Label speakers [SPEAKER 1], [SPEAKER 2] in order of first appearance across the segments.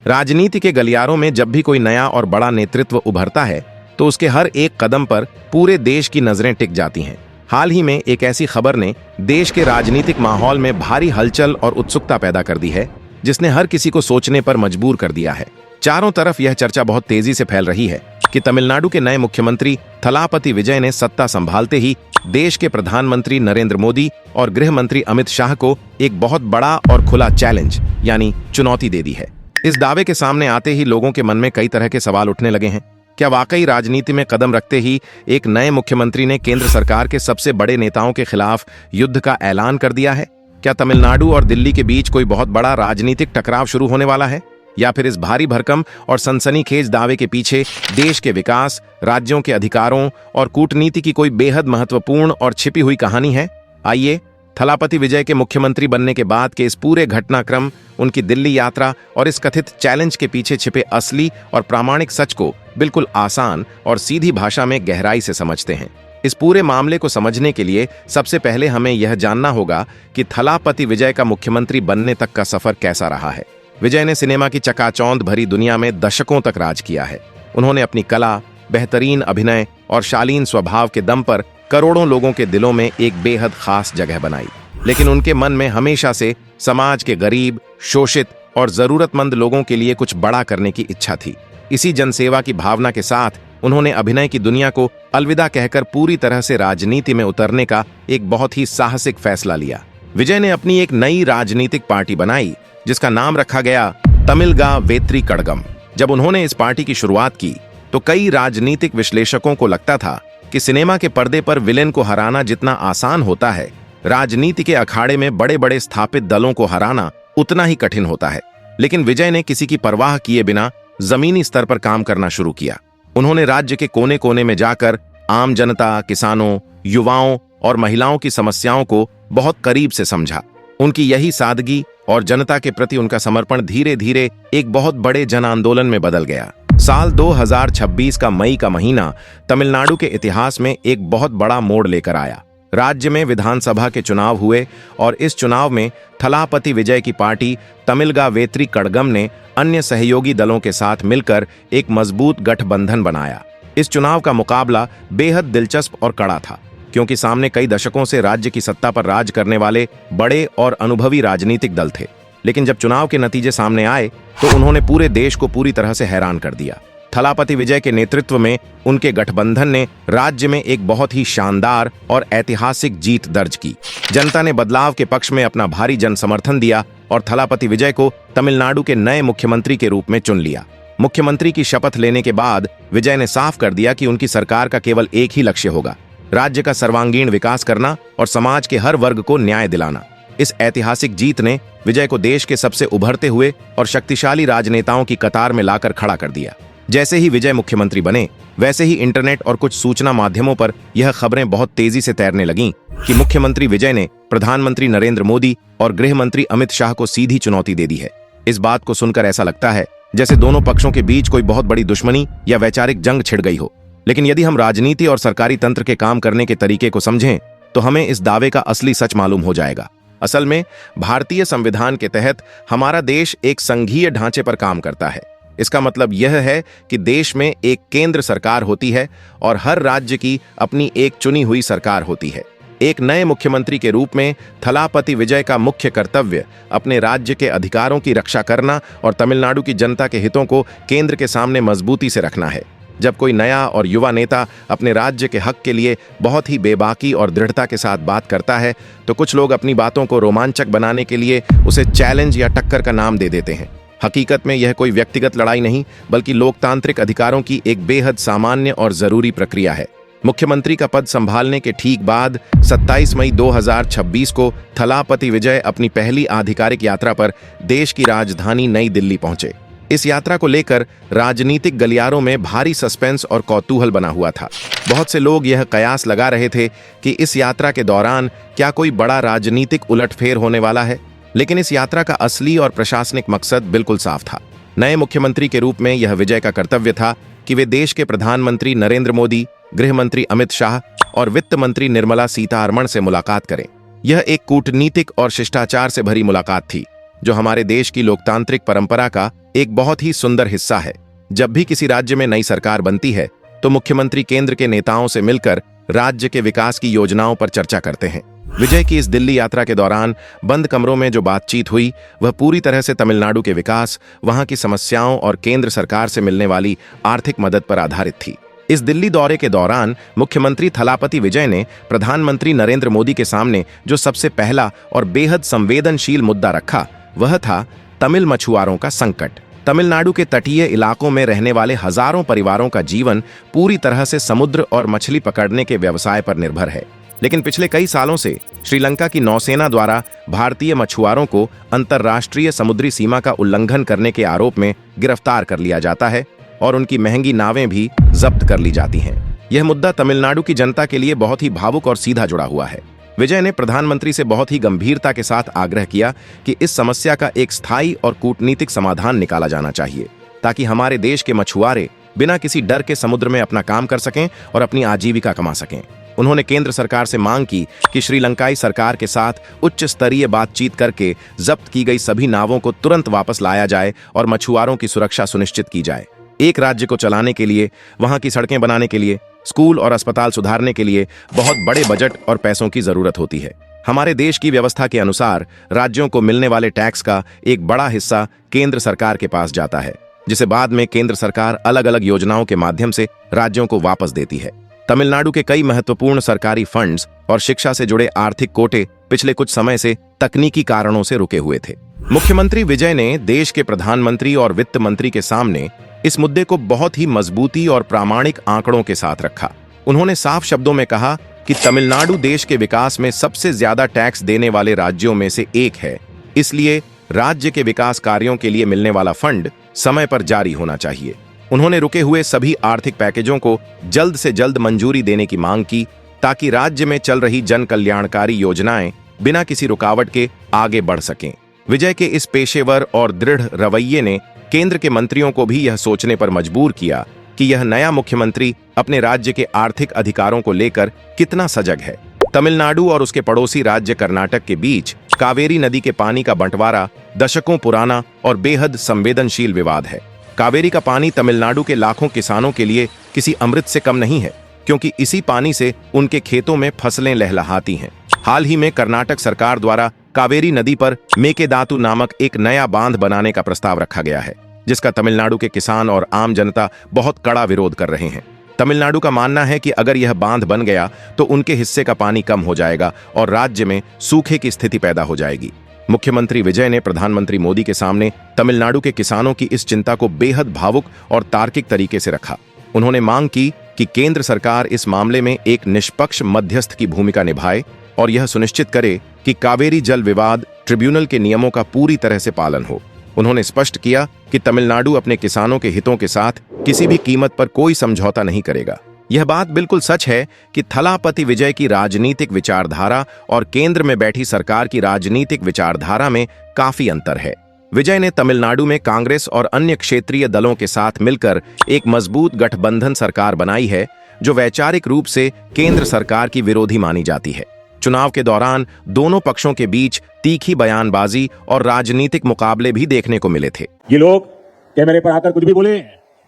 [SPEAKER 1] राजनीति के गलियारों में जब भी कोई नया और बड़ा नेतृत्व उभरता है तो उसके हर एक कदम पर पूरे देश की नजरें टिक जाती हैं। हाल ही में एक ऐसी खबर ने देश के राजनीतिक माहौल में भारी हलचल और उत्सुकता पैदा कर दी है, जिसने हर किसी को सोचने पर मजबूर कर दिया है। चारों तरफ यह चर्चा बहुत तेजी से फैल रही है कि तमिलनाडु के नए मुख्यमंत्री थलापति विजय ने सत्ता संभालते ही देश के प्रधानमंत्री नरेंद्र मोदी और गृह मंत्री अमित शाह को एक बहुत बड़ा और खुला चैलेंज यानी चुनौती दे दी है। इस दावे के सामने आते ही लोगों के मन में कई तरह के सवाल उठने लगे हैं। क्या वाकई राजनीति में कदम रखते ही एक नए मुख्यमंत्री ने केंद्र सरकार के सबसे बड़े नेताओं के खिलाफ युद्ध का ऐलान कर दिया है? क्या तमिलनाडु और दिल्ली के बीच कोई बहुत बड़ा राजनीतिक टकराव शुरू होने वाला है? या फिर इस भारी भरकम और सनसनीखेज दावे के पीछे देश के विकास, राज्यों के अधिकारों और कूटनीति की कोई बेहद महत्वपूर्ण और छिपी हुई कहानी है? आइए थलापति विजय के मुख्यमंत्री बनने के बाद के इस पूरे घटनाक्रम, उनकी दिल्ली यात्रा और इस कथित चैलेंज के पीछे छिपे असली और प्रामाणिक सच को बिल्कुल आसान और सीधी भाषा में गहराई से समझते हैं। इस पूरे मामले को समझने के लिए सबसे पहले हमें यह जानना होगा कि थलापति विजय का मुख्यमंत्री बनने तक का सफर कैसा रहा है। विजय ने सिनेमा की चकाचौंध भरी दुनिया में दशकों तक राज किया है। उन्होंने अपनी कला, बेहतरीन अभिनय और शालीन स्वभाव के दम पर करोड़ों लोगों के दिलों में एक बेहद खास जगह बनाई। लेकिन उनके मन में हमेशा से समाज के गरीब, शोषित और जरूरतमंद लोगों के लिए कुछ बड़ा करने की इच्छा थी। इसी जनसेवा की भावना के साथ उन्होंने अभिनय की दुनिया को अलविदा कहकर पूरी तरह से राजनीति में उतरने का एक बहुत ही साहसिक फैसला लिया। विजय ने अपनी एक नई राजनीतिक पार्टी बनाई जिसका नाम रखा गया तमिलगा वेत्री कड़गम। जब उन्होंने इस पार्टी की शुरुआत की तो कई राजनीतिक विश्लेषकों को लगता था कि सिनेमा के पर्दे पर विलेन को हराना जितना आसान होता है, राजनीति के अखाड़े में बड़े बड़े स्थापित दलों को हराना उतना ही कठिन होता है। लेकिन विजय ने किसी की परवाह किए बिना जमीनी स्तर पर काम करना शुरू किया। उन्होंने राज्य के कोने कोने में जाकर आम जनता, किसानों, युवाओं और महिलाओं की समस्याओं को बहुत करीब से समझा। उनकी यही सादगी और जनता के प्रति उनका समर्पण धीरे धीरे एक बहुत बड़े जन आंदोलन में बदल गया। साल 2026 का मई का महीना तमिलनाडु के इतिहास में एक बहुत बड़ा मोड़ लेकर आया। राज्य में विधानसभा के चुनाव हुए और इस चुनाव में थलापति विजय की पार्टी तमिलगा वेत्री कड़गम ने अन्य सहयोगी दलों के साथ मिलकर एक मजबूत गठबंधन बनाया। इस चुनाव का मुकाबला बेहद दिलचस्प और कड़ा था, क्योंकि सामने कई दशकों से राज्य की सत्ता पर राज करने वाले बड़े और अनुभवी राजनीतिक दल थे। लेकिन जब चुनाव के नतीजे सामने आए तो उन्होंने पूरे देश को पूरी तरह से हैरान कर दिया। थलापति विजय के नेतृत्व में उनके गठबंधन ने राज्य में एक बहुत ही शानदार और ऐतिहासिक जीत दर्ज की। जनता ने बदलाव के पक्ष में अपना भारी जन समर्थन दिया और थलापति विजय को तमिलनाडु के नए मुख्यमंत्री के रूप में चुन लिया। मुख्यमंत्री की शपथ लेने के बाद विजय ने साफ कर दिया कि उनकी सरकार का केवल एक ही लक्ष्य होगा, राज्य का सर्वांगीण विकास करना और समाज के हर वर्ग को न्याय दिलाना। इस ऐतिहासिक जीत ने विजय को देश के सबसे उभरते हुए और शक्तिशाली राजनेताओं की कतार में लाकर खड़ा कर दिया। जैसे ही विजय मुख्यमंत्री बने, वैसे ही इंटरनेट और कुछ सूचना माध्यमों पर यह खबरें बहुत तेजी से तैरने लगीं कि मुख्यमंत्री विजय ने प्रधानमंत्री नरेंद्र मोदी और गृह मंत्री अमित शाह को सीधी चुनौती दे दी है। इस बात को सुनकर ऐसा लगता है जैसे दोनों पक्षों के बीच कोई बहुत बड़ी दुश्मनी या वैचारिक जंग छिड़ गई हो। लेकिन यदि हम राजनीति और सरकारी तंत्र के काम करने के तरीके को समझें तो हमें इस दावे का असली सच मालूम हो जाएगा। असल में भारतीय संविधान के तहत हमारा देश एक संघीय ढांचे पर काम करता है। इसका मतलब यह है कि देश में एक केंद्र सरकार होती है और हर राज्य की अपनी एक चुनी हुई सरकार होती है। एक नए मुख्यमंत्री के रूप में थलापति विजय का मुख्य कर्तव्य अपने राज्य के अधिकारों की रक्षा करना और तमिलनाडु की जनता के हितों को केंद्र के सामने मजबूती से रखना है। जब कोई नया और युवा नेता अपने राज्य के हक के लिए बहुत ही बेबाकी और दृढ़ता के साथ बात करता है तो कुछ लोग अपनी बातों को रोमांचक बनाने के लिए उसे चैलेंज या टक्कर का नाम दे देते हैं। हकीकत में यह कोई व्यक्तिगत लड़ाई नहीं, बल्कि लोकतांत्रिक अधिकारों की एक बेहद सामान्य और जरूरी प्रक्रिया है। मुख्यमंत्री का पद संभालने के ठीक बाद 27 मई 2026 को थलापति विजय अपनी पहली आधिकारिक यात्रा पर देश की राजधानी नई दिल्ली पहुंचे। इस यात्रा को लेकर राजनीतिक गलियारों में भारी सस्पेंस और कौतूहल बना हुआ था। बहुत से लोग यह कयास लगा रहे थे कि इस यात्रा के दौरान क्या कोई बड़ा राजनीतिक उलटफेर होने वाला है। लेकिन इस यात्रा का असली और प्रशासनिक मकसद बिल्कुल साफ था। नए मुख्यमंत्री के रूप में यह विजय का कर्तव्य था कि वे देश के प्रधानमंत्री नरेंद्र मोदी, गृह मंत्री अमित शाह और वित्त मंत्री निर्मला सीतारमण से मुलाकात करें। यह एक कूटनीतिक और शिष्टाचार से भरी मुलाकात थी। जो हमारे देश की लोकतांत्रिक परंपरा का एक बहुत ही सुंदर हिस्सा है। जब भी किसी राज्य में नई सरकार बनती है तो मुख्यमंत्री केंद्र के नेताओं से मिलकर राज्य के विकास की योजनाओं पर चर्चा करते हैं। विजय की इस दिल्ली यात्रा के दौरान बंद कमरों में जो बातचीत हुई वह पूरी तरह से तमिलनाडु के विकास, वहां की समस्याओं और केंद्र सरकार से मिलने वाली आर्थिक मदद पर आधारित थी। इस दिल्ली दौरे के दौरान मुख्यमंत्री थलापति विजय ने प्रधानमंत्री नरेंद्र मोदी के सामने जो सबसे पहला और बेहद संवेदनशील मुद्दा रखा वह था तमिल मछुआरों का संकट। तमिलनाडु के तटीय इलाकों में रहने वाले हजारों परिवारों का जीवन पूरी तरह से समुद्र और मछली पकड़ने के व्यवसाय पर निर्भर है। लेकिन पिछले कई सालों से श्रीलंका की नौसेना द्वारा भारतीय मछुआरों को अंतर्राष्ट्रीय समुद्री सीमा का उल्लंघन करने के आरोप में गिरफ्तार कर लिया जाता है और उनकी महंगी नावें भी जब्त कर ली जाती हैं। यह मुद्दा तमिलनाडु की जनता के लिए बहुत ही भावुक और सीधा जुड़ा हुआ है। विजय ने प्रधानमंत्री से बहुत ही गंभीरता के साथ आग्रह किया कि इस समस्या का एक स्थायी और कूटनीतिक समाधान निकाला जाना चाहिए ताकि हमारे देश के मछुआरे बिना किसी डर के समुद्र में अपना काम कर सकें और अपनी आजीविका कमा सकें। उन्होंने केंद्र सरकार से मांग की कि श्रीलंकाई सरकार के साथ उच्च स्तरीय बातचीत करके जब्त की गई सभी नावों को तुरंत वापस लाया जाए और मछुआरों की सुरक्षा सुनिश्चित की जाए। एक राज्य को चलाने के लिए, वहां की सड़कें बनाने के लिए, स्कूल और अस्पताल सुधारने के लिए बहुत बड़े बजट और पैसों की जरूरत होती है। हमारे देश की व्यवस्था के अनुसार राज्यों को मिलने वाले टैक्स का एक बड़ा हिस्सा केंद्र सरकार के पास जाता है, जिसे बाद में केंद्र सरकार अलग अलग योजनाओं के माध्यम से राज्यों को वापस देती है। तमिलनाडु के कई महत्वपूर्ण सरकारी फंड्स और शिक्षा से जुड़े आर्थिक कोटे पिछले कुछ समय से तकनीकी कारणों से रुके हुए थे। मुख्यमंत्री विजय ने देश के प्रधानमंत्री और वित्त मंत्री के सामने इस मुद्दे को बहुत ही मजबूती और प्रामाणिक आंकड़ों के साथ रखा। उन्होंने साफ शब्दों में कहा कि तमिलनाडु देश के विकास में सबसे ज्यादा टैक्स देने वाले राज्यों में से एक है, इसलिए राज्य के विकास कार्यों के लिए मिलने वाला फंड समय पर जारी होना चाहिए। उन्होंने रुके हुए सभी आर्थिक पैकेजों को जल्द से जल्द मंजूरी देने की मांग की ताकि राज्य में चल रही जन कल्याणकारी योजनाएं बिना किसी रुकावट के आगे बढ़ सकें। विजय के इस पेशेवर और दृढ़ रवैये ने केंद्र के मंत्रियों को भी यह सोचने पर मजबूर किया कि यह नया मुख्यमंत्री अपने राज्य के आर्थिक अधिकारों को लेकर कितना सजग है। तमिलनाडु और उसके पड़ोसी राज्य कर्नाटक के बीच कावेरी नदी के पानी का बंटवारा दशकों पुराना और बेहद संवेदनशील विवाद है। कावेरी का पानी तमिलनाडु के लाखों किसानों के लिए किसी अमृत से कम नहीं है, क्योंकि इसी पानी से उनके खेतों में फसलें लहलहाती हैं। हाल ही में कर्नाटक सरकार द्वारा कावेरी नदी पर मेकेदातु नामक एक नया बांध बनाने का प्रस्ताव रखा गया है, जिसका तमिलनाडु के किसान और आम जनता बहुत कड़ा विरोध कर रहे हैं। तमिलनाडु का मानना है कि अगर यह बांध बन गया तो उनके हिस्से का पानी कम हो जाएगा और राज्य में सूखे की स्थिति पैदा हो जाएगी। मुख्यमंत्री विजय ने प्रधानमंत्री मोदी के सामने तमिलनाडु के किसानों की इस चिंता को बेहद भावुक और तार्किक तरीके से रखा। उन्होंने मांग की कि केंद्र सरकार इस मामले में एक निष्पक्ष मध्यस्थ की भूमिका निभाए और यह सुनिश्चित करे कि कावेरी जल विवाद ट्रिब्यूनल के नियमों का पूरी तरह से पालन हो। उन्होंने स्पष्ट किया कि तमिलनाडु अपने किसानों के हितों के साथ किसी भी कीमत पर कोई समझौता नहीं करेगा। यह बात बिल्कुल सच है कि थलापति विजय की राजनीतिक विचारधारा और केंद्र में बैठी सरकार की राजनीतिक विचारधारा में काफी अंतर है। विजय ने तमिलनाडु में कांग्रेस और अन्य क्षेत्रीय दलों के साथ मिलकर एक मजबूत गठबंधन सरकार बनाई है, जो वैचारिक रूप से केंद्र सरकार की विरोधी मानी जाती है। चुनाव के दौरान दोनों पक्षों के बीच तीखी बयानबाजी और राजनीतिक मुकाबले भी देखने को मिले थे।
[SPEAKER 2] ये लोग कैमरे पर आकर कुछ भी बोले,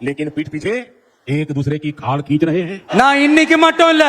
[SPEAKER 2] लेकिन पीठ पीछे एक दूसरे की खाल खींच रहे हैं।
[SPEAKER 3] ना इन्निकी मट्टो इल्ल,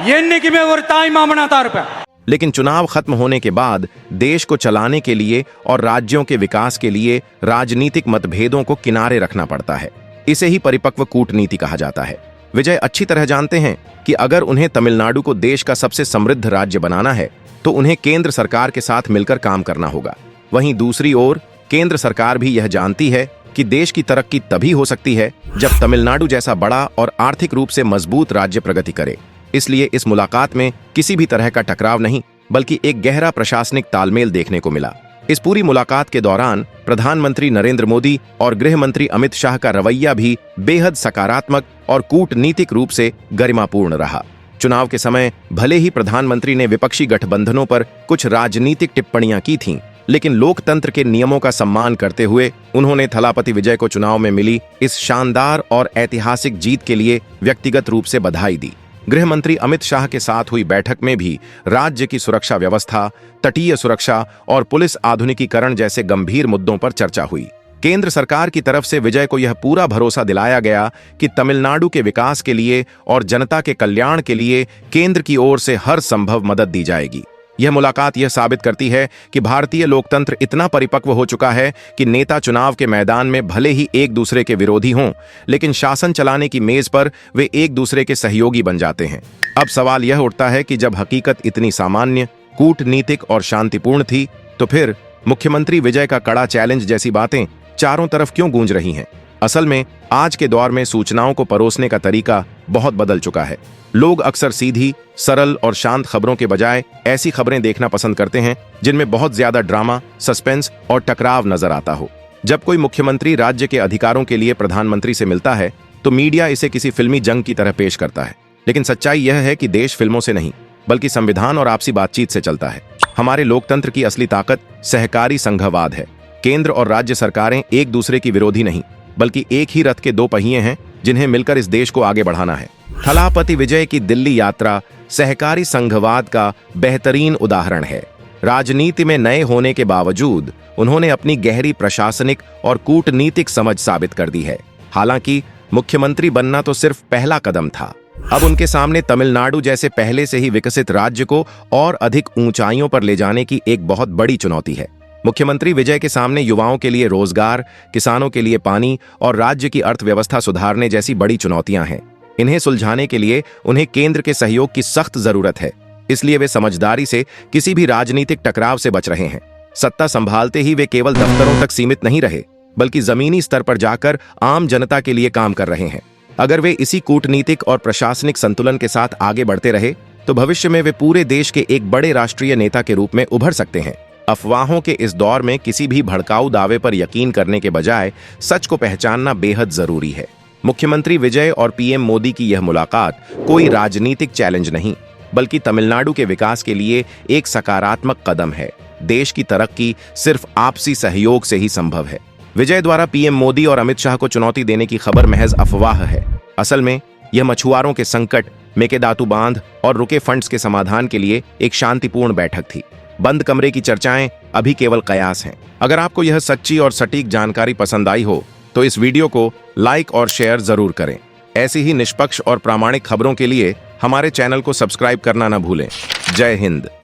[SPEAKER 3] एन्निकी में और ताई मामना तारपे।
[SPEAKER 1] लेकिन चुनाव खत्म होने के बाद देश को चलाने के लिए और राज्यों के विकास के लिए राजनीतिक मतभेदों को किनारे रखना पड़ता है। इसे ही परिपक्व कूटनीति कहा जाता है। विजय अच्छी तरह जानते हैं कि अगर उन्हें तमिलनाडु को देश का सबसे समृद्ध राज्य बनाना है तो उन्हें केंद्र सरकार के साथ मिलकर काम करना होगा। वहीं दूसरी ओर केंद्र सरकार भी यह जानती है कि देश की तरक्की तभी हो सकती है जब तमिलनाडु जैसा बड़ा और आर्थिक रूप से मजबूत राज्य प्रगति करे। इसलिए इस मुलाकात में किसी भी तरह का टकराव नहीं, बल्कि एक गहरा प्रशासनिक तालमेल देखने को मिला। इस पूरी मुलाकात के दौरान प्रधानमंत्री नरेंद्र मोदी और गृह मंत्री अमित शाह का रवैया भी बेहद सकारात्मक और कूटनीतिक रूप से गरिमापूर्ण रहा। चुनाव के समय भले ही प्रधानमंत्री ने विपक्षी गठबंधनों पर कुछ राजनीतिक टिप्पणियां की थीं, लेकिन लोकतंत्र के नियमों का सम्मान करते हुए उन्होंने थलापति विजय को चुनाव में मिली इस शानदार और ऐतिहासिक जीत के लिए व्यक्तिगत रूप से बधाई दी। गृह मंत्री अमित शाह के साथ हुई बैठक में भी राज्य की सुरक्षा व्यवस्था, तटीय सुरक्षा और पुलिस आधुनिकीकरण जैसे गंभीर मुद्दों पर चर्चा हुई। केंद्र सरकार की तरफ से विजय को यह पूरा भरोसा दिलाया गया कि तमिलनाडु के विकास के लिए और जनता के कल्याण के लिए केंद्र की ओर से हर संभव मदद दी जाएगी। यह मुलाकात यह साबित करती है कि भारतीय लोकतंत्र इतना परिपक्व हो चुका है कि नेता चुनाव के मैदान में भले ही एक दूसरे के विरोधी हों, लेकिन शासन चलाने की मेज पर वे एक दूसरे के सहयोगी बन जाते हैं। अब सवाल यह उठता है कि जब हकीकत इतनी सामान्य, कूटनीतिक और शांतिपूर्ण थी, तो फिर मुख्यमंत्री विजय का कड़ा चैलेंज जैसी बातें चारों तरफ क्यों गूंज रही हैं? असल में आज के दौर में सूचनाओं को परोसने का तरीका बहुत बदल चुका है। लोग अक्सर सीधी, सरल और शांत खबरों के बजाय ऐसी खबरें देखना पसंद करते हैं जिनमें बहुत ज्यादा ड्रामा, सस्पेंस और टकराव नजर आता हो। जब कोई मुख्यमंत्री राज्य के अधिकारों के लिए प्रधानमंत्री से मिलता है तो मीडिया इसे किसी फिल्मी जंग की तरह पेश करता है, लेकिन सच्चाई यह है कि देश फिल्मों से नहीं बल्कि संविधान और आपसी बातचीत से चलता है। हमारे लोकतंत्र की असली ताकत सहकारी संघवाद है। केंद्र और राज्य सरकारें एक दूसरे की विरोधी नहीं बल्कि एक ही रथ के दो पहिए हैं जिन्हें मिलकर इस देश को आगे बढ़ाना है। थलापति विजय की दिल्ली यात्रा सहकारी संघवाद का बेहतरीन उदाहरण है। राजनीति में नए होने के बावजूद उन्होंने अपनी गहरी प्रशासनिक और कूटनीतिक समझ साबित कर दी है। हालांकि मुख्यमंत्री बनना तो सिर्फ पहला कदम था। अब उनके सामने तमिलनाडु जैसे पहले से ही विकसित राज्य को और अधिक ऊंचाइयों पर ले जाने की एक बहुत बड़ी चुनौती है। मुख्यमंत्री विजय के सामने युवाओं के लिए रोजगार, किसानों के लिए पानी और राज्य की अर्थव्यवस्था सुधारने जैसी बड़ी चुनौतियां हैं। इन्हें सुलझाने के लिए उन्हें केंद्र के सहयोग की सख्त जरूरत है। इसलिए वे समझदारी से किसी भी राजनीतिक टकराव से बच रहे हैं। सत्ता संभालते ही वे केवल दफ्तरों तक सीमित नहीं रहे बल्कि जमीनी स्तर पर जाकर आम जनता के लिए काम कर रहे हैं। अगर वे इसी कूटनीतिक और प्रशासनिक संतुलन के साथ आगे बढ़ते रहे तो भविष्य में वे पूरे देश के एक बड़े राष्ट्रीय नेता के रूप में उभर सकते हैं। अफवाहों के इस दौर में किसी भी भड़काऊ दावे पर यकीन करने के बजाय सच को पहचानना बेहद जरूरी है। मुख्यमंत्री विजय और पीएम मोदी की यह मुलाकात कोई राजनीतिक चैलेंज नहीं बल्कि तमिलनाडु के विकास के लिए एक सकारात्मक कदम है। देश की तरक्की सिर्फ आपसी सहयोग से ही संभव है। विजय द्वारा पीएम मोदी और अमित शाह को चुनौती देने की खबर महज अफवाह है। असल में यह मछुआरों के संकट, मेकेदातु बांध और रुके फंड्स के समाधान के लिए एक शांतिपूर्ण बैठक थी। बंद कमरे की चर्चाएं अभी केवल कयास हैं। अगर आपको यह सच्ची और सटीक जानकारी पसंद आई हो तो इस वीडियो को लाइक और शेयर जरूर करें। ऐसी ही निष्पक्ष और प्रामाणिक खबरों के लिए हमारे चैनल को सब्सक्राइब करना न भूलें। जय हिंद।